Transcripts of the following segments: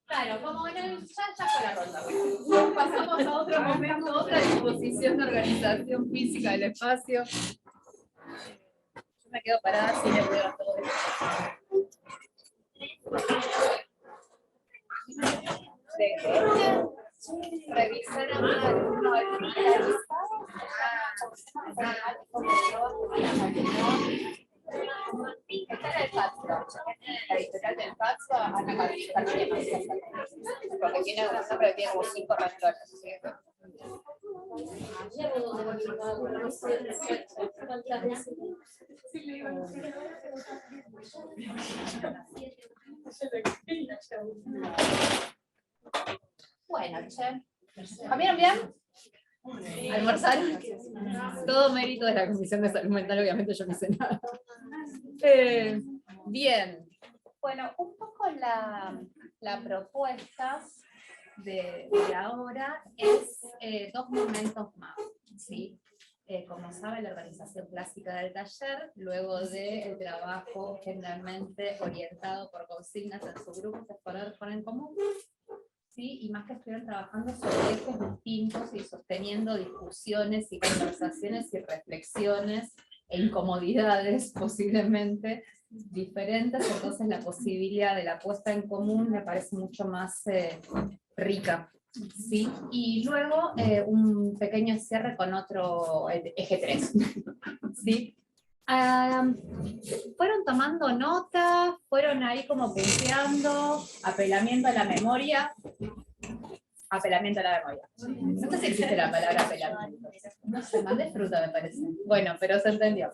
Claro, como en el, ya fue la ronda. Pasamos a otro momento, otra disposición de organización física del espacio. Yo me quedo parada así le veo a todo esto. Revisar está en el Fatso. La editorial del Fatso, Ana Carlita tiene más cosas. Porque tiene un nombre que tiene como 5 renglones. Bueno, che. ¿Comieron bien? ¿Almorzaron? Todo mérito de la Comisión de Salud Mental, obviamente yo no hice nada. Bien. Bueno, un poco la propuesta de ahora es 2 momentos más, ¿sí? Como saben, la organización clásica del taller, luego del trabajo generalmente orientado por consignas en su grupo, se poner en común, ¿sí? Y más que estuvieron trabajando sobre ejes distintos y sosteniendo discusiones y conversaciones y reflexiones e incomodidades posiblemente diferentes, entonces la posibilidad de la puesta en común me parece mucho más rica. ¿Sí? Y luego un pequeño cierre con otro eje 3. ¿Sí? Fueron tomando nota, fueron ahí como punteando, apelamiento a la memoria. Apelamiento a la memoria. No sé si existe la palabra apelamiento. No sé, más de fruta me parece. Bueno, pero se entendió.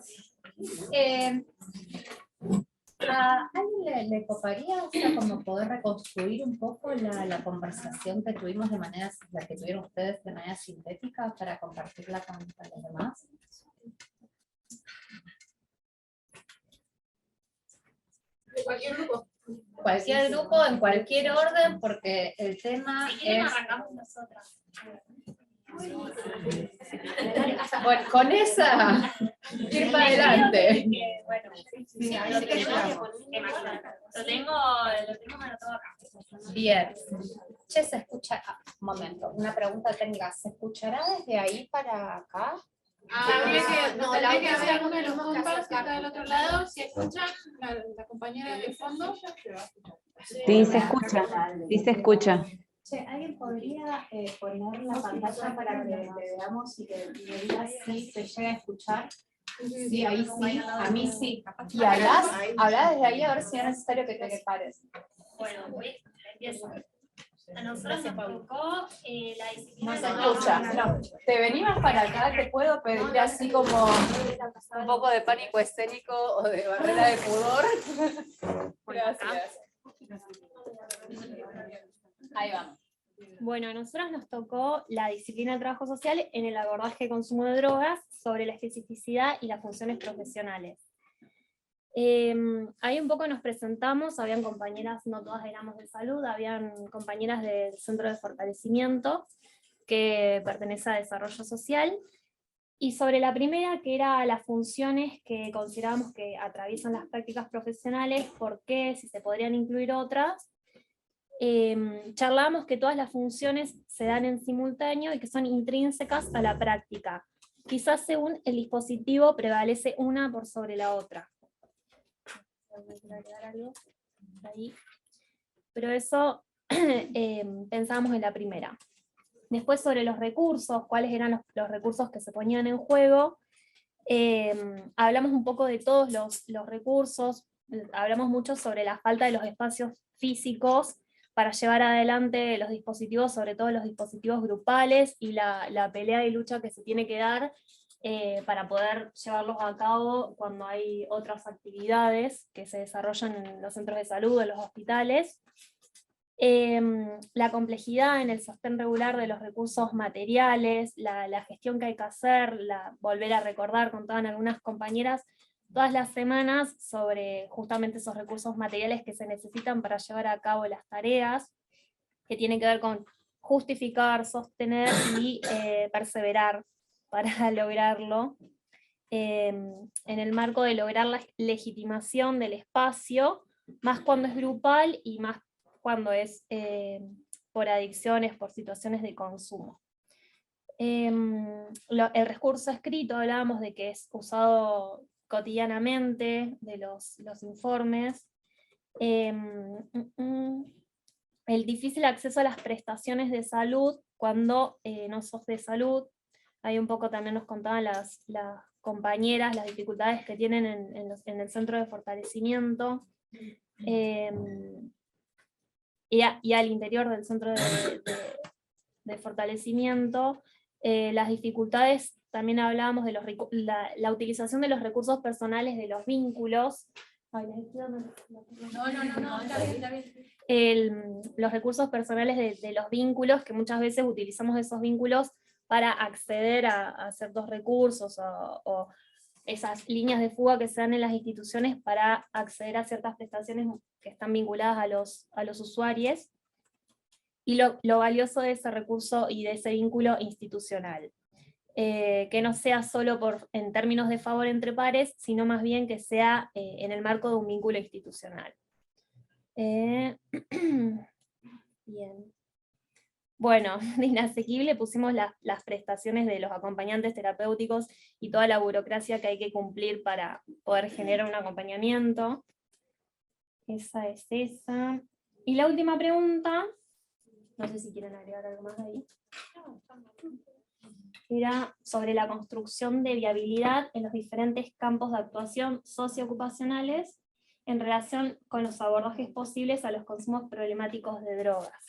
¿A alguien le coparía, o sea, como poder reconstruir un poco la conversación que tuvimos de manera, la que tuvieron ustedes de manera sintética para compartirla con los demás? Cualquier grupo. Cualquier grupo, en cualquier orden, porque el tema es... arrancamos nosotras. Bueno, con esa, ir para adelante. Bueno, lo tengo anotado acá. Bien. Che, se escucha... un momento, una pregunta técnica. ¿Se escuchará desde ahí para acá? Tendría que hacer alguno de los compas que está del otro lado. Si escuchan, la compañera del fondo. Sí, se escucha. Sí, se escucha. Che, ¿alguien podría poner la pantalla para que veamos y que me diga si se llega a escuchar? Sí, ahí sí, a mí sí. Y hablás desde ahí a ver si es necesario que te pares. Bueno, empiezo. A nosotros nos tocó la disciplina. No se escucha, no. Te venimos para acá, te puedo pedir así como un poco de pánico escénico o de barrera de pudor. Gracias. Ahí vamos. Bueno, a nosotros nos tocó la disciplina del trabajo social en el abordaje de consumo de drogas sobre la especificidad y las funciones profesionales. Ahí un poco nos presentamos, habían compañeras, no todas éramos de salud, habían compañeras del Centro de Fortalecimiento, que pertenece a Desarrollo Social, y sobre la primera, que era las funciones que considerábamos que atraviesan las prácticas profesionales, por qué, si se podrían incluir otras, charlamos que todas las funciones se dan en simultáneo y que son intrínsecas a la práctica. Quizás según el dispositivo prevalece una por sobre la otra. Ahí. Pero eso pensábamos en la primera. Después sobre los recursos, cuáles eran los recursos que se ponían en juego. Hablamos un poco de todos los recursos, hablamos mucho sobre la falta de los espacios físicos para llevar adelante los dispositivos, sobre todo los dispositivos grupales, y la pelea y lucha que se tiene que dar para poder llevarlos a cabo cuando hay otras actividades que se desarrollan en los centros de salud, en los hospitales. La complejidad en el sostén regular de los recursos materiales, la gestión que hay que hacer, volver a recordar, contaban algunas compañeras todas las semanas sobre justamente esos recursos materiales que se necesitan para llevar a cabo las tareas, que tienen que ver con justificar, sostener y perseverar para lograrlo, en el marco de lograr la legitimación del espacio, más cuando es grupal y más cuando es por adicciones, por situaciones de consumo. El recurso escrito, hablábamos de que es usado cotidianamente, de los informes. El difícil acceso a las prestaciones de salud cuando no sos de salud. Ahí un poco también nos contaban las compañeras las dificultades que tienen en el centro de fortalecimiento. Y al interior del centro de fortalecimiento, las dificultades, también hablábamos de la utilización de los recursos personales de los vínculos. Ay, No, está bien. Los recursos personales de los vínculos, que muchas veces utilizamos esos vínculos para acceder a ciertos recursos o esas líneas de fuga que se dan en las instituciones para acceder a ciertas prestaciones que están vinculadas a los usuarios, y lo valioso de ese recurso y de ese vínculo institucional. Que no sea solo en términos de favor entre pares, sino más bien que sea en el marco de un vínculo institucional. Bien. Bueno, de inasequible pusimos las prestaciones de los acompañantes terapéuticos y toda la burocracia que hay que cumplir para poder generar un acompañamiento. Esa es esa. Y la última pregunta, no sé si quieren agregar algo más ahí, era sobre la construcción de viabilidad en los diferentes campos de actuación socioocupacionales en relación con los abordajes posibles a los consumos problemáticos de drogas.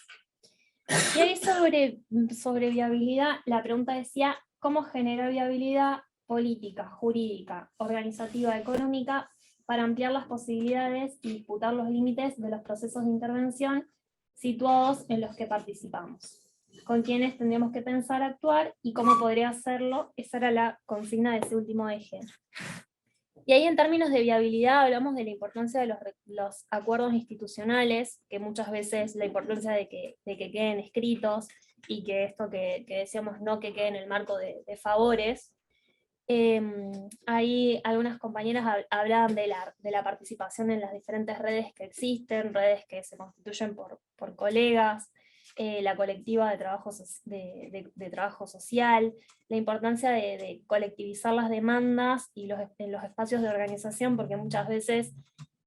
Y ahí sobre viabilidad, la pregunta decía, ¿cómo generar viabilidad política, jurídica, organizativa, económica, para ampliar las posibilidades y disputar los límites de los procesos de intervención situados en los que participamos? ¿Con quiénes tendríamos que pensar actuar y cómo podría hacerlo? Esa era la consigna de ese último eje. Y ahí en términos de viabilidad hablamos de la importancia de los acuerdos institucionales, que muchas veces la importancia de que queden escritos, y que esto que decíamos no que quede en el marco de favores. Ahí algunas compañeras hablaban de la participación en las diferentes redes que existen, redes que se constituyen por colegas, la colectiva de trabajo social, la importancia de colectivizar las demandas y en los espacios de organización, porque muchas veces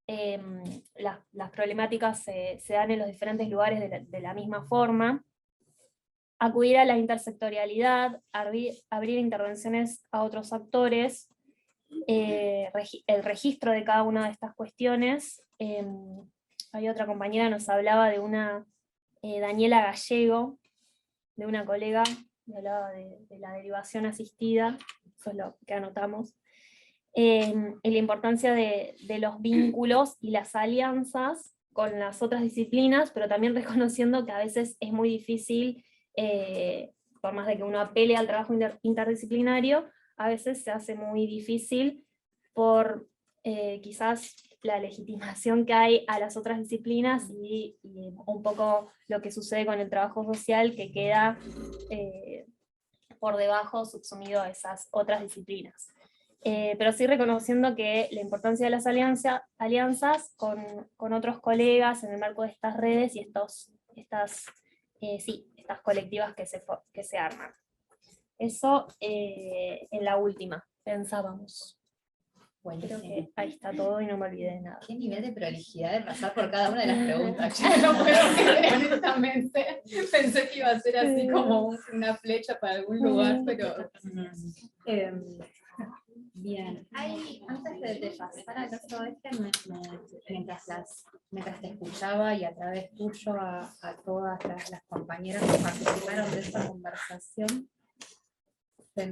las problemáticas se dan en los diferentes lugares de la misma forma. Acudir a la intersectorialidad, abrir intervenciones a otros actores, el registro de cada una de estas cuestiones. Hay otra compañera que nos hablaba de una Daniela Gallego, de una colega, que hablaba de la derivación asistida, eso es lo que anotamos, y la importancia de los vínculos y las alianzas con las otras disciplinas, pero también reconociendo que a veces es muy difícil, por más de que uno apele al trabajo interdisciplinario, a veces se hace muy difícil por quizás la legitimación que hay a las otras disciplinas y un poco lo que sucede con el trabajo social, que queda por debajo, subsumido a esas otras disciplinas. Pero sí reconociendo que la importancia de las alianzas con otros colegas en el marco de estas redes y estas colectivas que se arman. Eso en la última, pensábamos. Creo que ahí está todo y no me olvidé de nada. Qué nivel de prolijidad de pasar por cada una de las preguntas. Yo no puedo creer, honestamente. Pensé que iba a ser así como una flecha para algún lugar, pero... Bien, antes de pasar al caso mientras te escuchaba y a través tuyo a todas las compañeras que participaron de esta conversación, se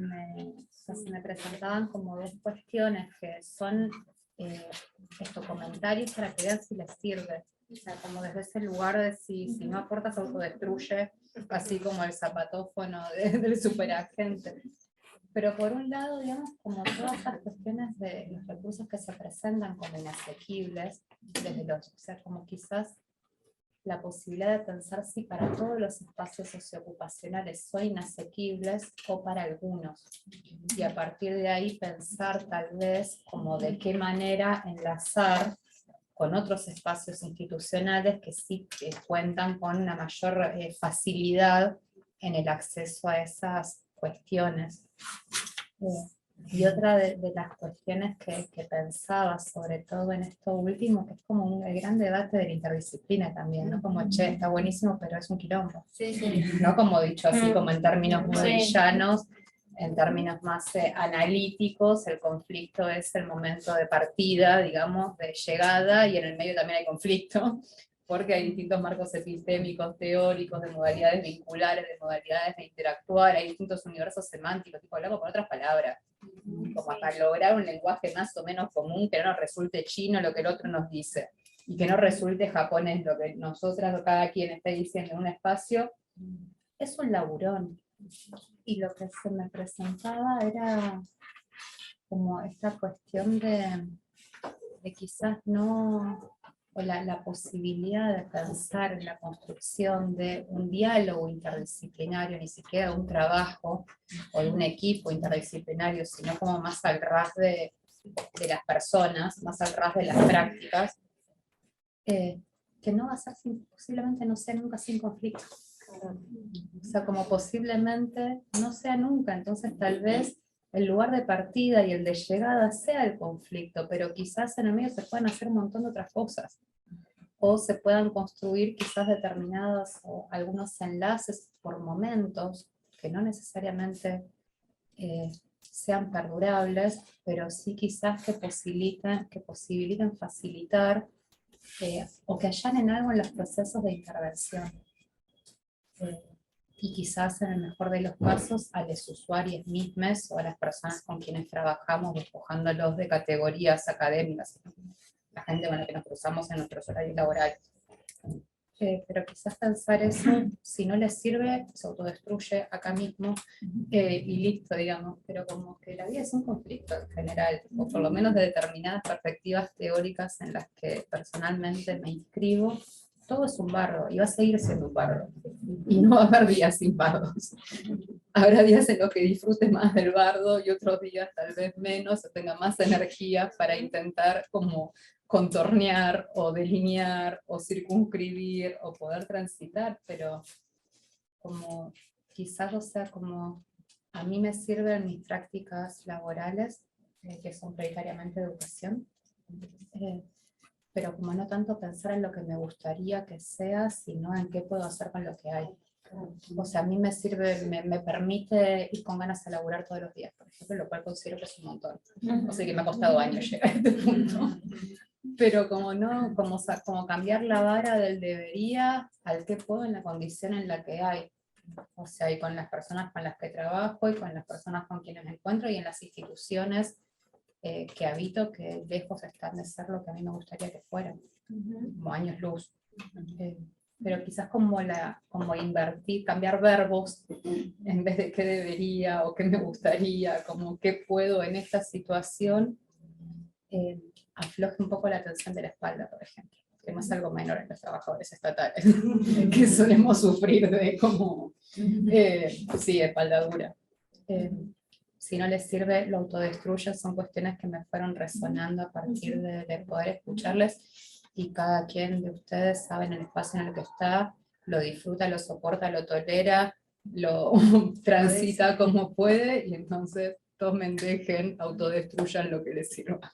me presentaban como dos cuestiones que son estos comentarios para que vean si les sirve. O sea, como desde ese lugar de si no aportas, autodestruye, así como el zapatófono del superagente. Pero por un lado, digamos, como todas estas cuestiones de los recursos que se presentan como inasequibles, o sea, como quizás la posibilidad de pensar si para todos los espacios socioocupacionales son inasequibles o para algunos. Y a partir de ahí pensar tal vez como de qué manera enlazar con otros espacios institucionales que sí cuentan con una mayor facilidad en el acceso a esas cuestiones. Y otra de las cuestiones que pensaba, sobre todo en esto último, que es como el gran debate de la interdisciplina también, ¿no? Como, che, está buenísimo, pero es un quilombo. Sí, sí. No como dicho así, como en términos muy Sí. llanos, en términos más analíticos, el conflicto es el momento de partida, digamos, de llegada, y en el medio también hay conflicto, porque hay distintos marcos epistémicos, teóricos, de modalidades vinculares, de modalidades de interactuar, hay distintos universos semánticos, tipo hablamos con otras palabras, como para lograr un lenguaje más o menos común, que no nos resulte chino lo que el otro nos dice, y que no resulte japonés lo que nosotras o cada quien esté diciendo en un espacio, es un laburón. Y lo que se me presentaba era como esta cuestión de quizás no, o la posibilidad de pensar en la construcción de un diálogo interdisciplinario, ni siquiera un trabajo o de un equipo interdisciplinario, sino como más al ras de las personas, más al ras de las prácticas, que no va a ser, posiblemente no sea nunca sin conflicto. O sea, como posiblemente no sea nunca, entonces tal vez el lugar de partida y el de llegada sea el conflicto, pero quizás en el medio se puedan hacer un montón de otras cosas, o se puedan construir quizás determinados o algunos enlaces por momentos, que no necesariamente sean perdurables, pero sí quizás que posibiliten facilitar o que allanen algo en los procesos de intervención. Y quizás en el mejor de los casos a los usuarios mismos o a las personas con quienes trabajamos, despojándolos de categorías académicas, la gente con la que nos cruzamos en nuestros horarios laborales. Pero quizás pensar eso, si no les sirve, se autodestruye acá mismo y listo, digamos, pero como que la vida es un conflicto en general, o por lo menos de determinadas perspectivas teóricas en las que personalmente me inscribo, todo es un bardo y va a seguir siendo un bardo. Y no va a haber días sin bardos. Habrá días en los que disfrute más del bardo y otros días tal vez menos, o tenga más energía para intentar como contornear o delinear o circunscribir o poder transitar, pero como quizás, o sea, como a mí me sirven mis prácticas laborales, que son prioritariamente educación, pero como no tanto pensar en lo que me gustaría que sea, sino en qué puedo hacer con lo que hay. O sea, a mí me sirve, me permite ir con ganas a laburar todos los días, por ejemplo, lo cual considero que es un montón. O sea, que me ha costado años llegar a este punto. Pero como no, como cambiar la vara del debería al qué puedo en la condición en la que hay. O sea, y con las personas con las que trabajo, y con las personas con quienes me encuentro, y en las instituciones que habito, que lejos están de ser lo que a mí me gustaría que fueran, como años luz. Pero quizás como invertir, cambiar verbos, en vez de qué debería o qué me gustaría, como qué puedo en esta situación, afloje un poco la tensión de la espalda, por ejemplo, que no es algo menor en los trabajadores estatales, que solemos sufrir de como, sí, espalda dura. Si no les sirve, lo autodestruyen, son cuestiones que me fueron resonando a partir de poder escucharles, y cada quien de ustedes sabe en el espacio en el que está, lo disfruta, lo soporta, lo tolera, lo transita como puede, y entonces tomen, dejen, autodestruyan lo que les sirva.